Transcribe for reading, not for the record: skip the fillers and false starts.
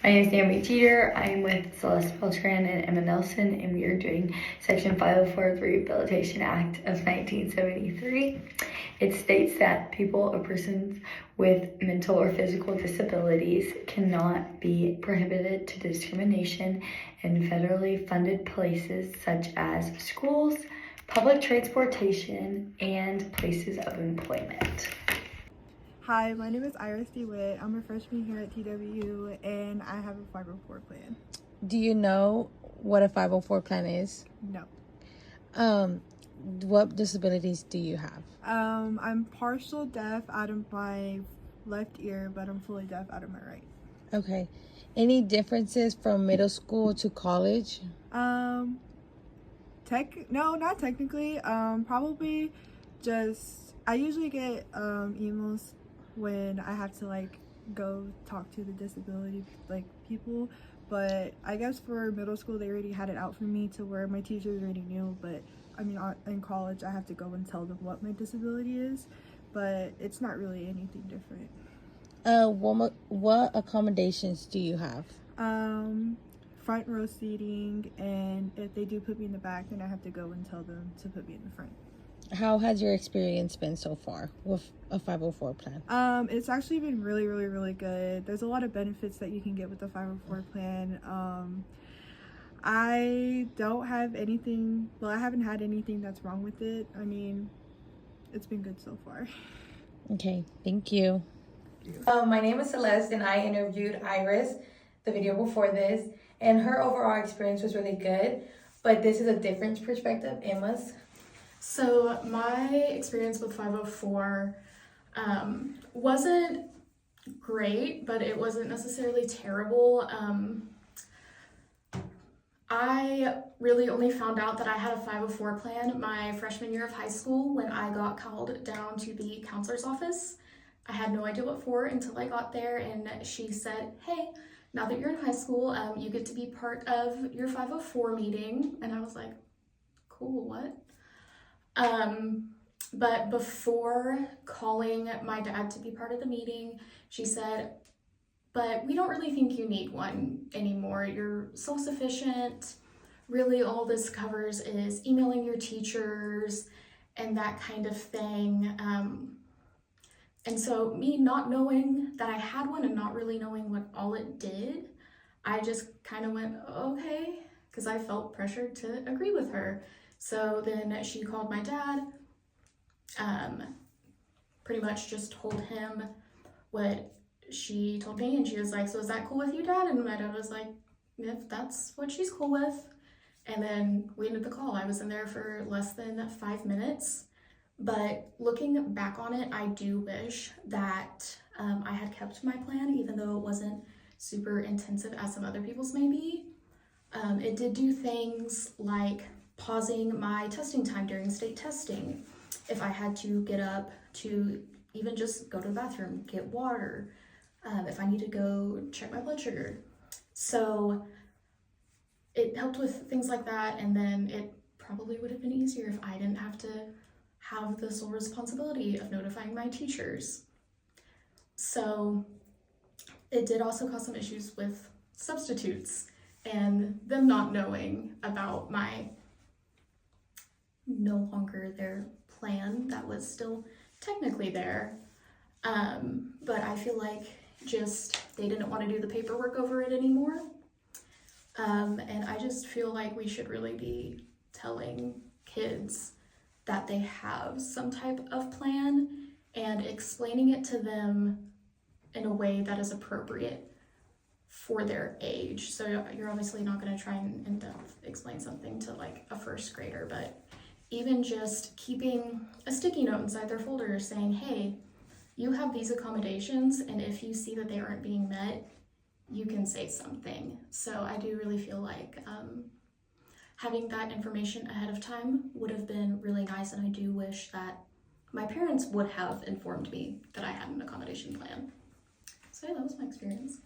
My name is Naomi Teeter. I'm with Celeste Beltran and Emma Nelson, and we are doing Section 504 of the Rehabilitation Act of 1973. It states that people or persons with mental or physical disabilities cannot be prohibited to discrimination in federally funded places such as schools, public transportation, and places of employment. Hi, my name is Iris DeWitt. I'm a freshman here at TWU and I have a 504 plan. Do you know what a 504 plan is? No. What disabilities do you have? I'm partial deaf out of my left ear, but I'm fully deaf out of my right. Okay. Any differences from middle school to college? No, not technically. Probably just, I usually get emails when I have to go talk to the disability people, but I guess for middle school they already had it out for me to where my teachers already knew. But I mean, in college I have to go and tell them what my disability is, but it's not really anything different. What accommodations do you have? Front row seating, and if they do put me in the back, then I have to go and tell them to put me in the front. How has your experience been so far with a 504 plan? It's actually been really, really, really good. There's a lot of benefits that you can get with the 504 plan. I don't have anything, well, I haven't had anything that's wrong with it. I mean, it's been good so far. Okay, thank you. My name is Celeste and I interviewed Iris the video before this, and her overall experience was really good, but this is a different perspective. Emma's. So my experience with 504 wasn't great, but it wasn't necessarily terrible. I really only found out that I had a 504 plan my freshman year of high school when I got called down to the counselor's office. I had no idea what for until I got there, and she said, "Hey, now that you're in high school, you get to be part of your 504 meeting." And I was like, "Cool, what?" But before calling my dad to be part of the meeting, she said, "But we don't really think you need one anymore. You're self-sufficient. Really all this covers is emailing your teachers and that kind of thing." And so me not knowing that I had one and not really knowing what all it did, I just kind of went, okay, because I felt pressured to agree with her. So then she called my dad, pretty much just told him what she told me, and she was like, "So is that cool with you, Dad?" And my dad was like, "If that's what she's cool with." And then we ended the call. I was in there for less than 5 minutes, but looking back on it, I do wish that I had kept my plan, even though it wasn't super intensive as some other people's may be. It did do things like pausing my testing time during state testing if I had to get up to even just go to the bathroom, get water, if I need to go check my blood sugar. So it helped with things like that, and then it probably would have been easier if I didn't have to have the sole responsibility of notifying my teachers. So it did also cause some issues with substitutes and them not knowing about my no longer their plan that was still technically there. But I feel like just they didn't want to do the paperwork over it anymore. And I just feel like we should really be telling kids that they have some type of plan and explaining it to them in a way that is appropriate for their age. So you're obviously not going to try and in-depth explain something to a first grader, but even just keeping a sticky note inside their folder saying, "Hey, you have these accommodations, and if you see that they aren't being met, you can say something." So I do really feel like having that information ahead of time would have been really nice, and I do wish that my parents would have informed me that I had an accommodation plan. So yeah, that was my experience.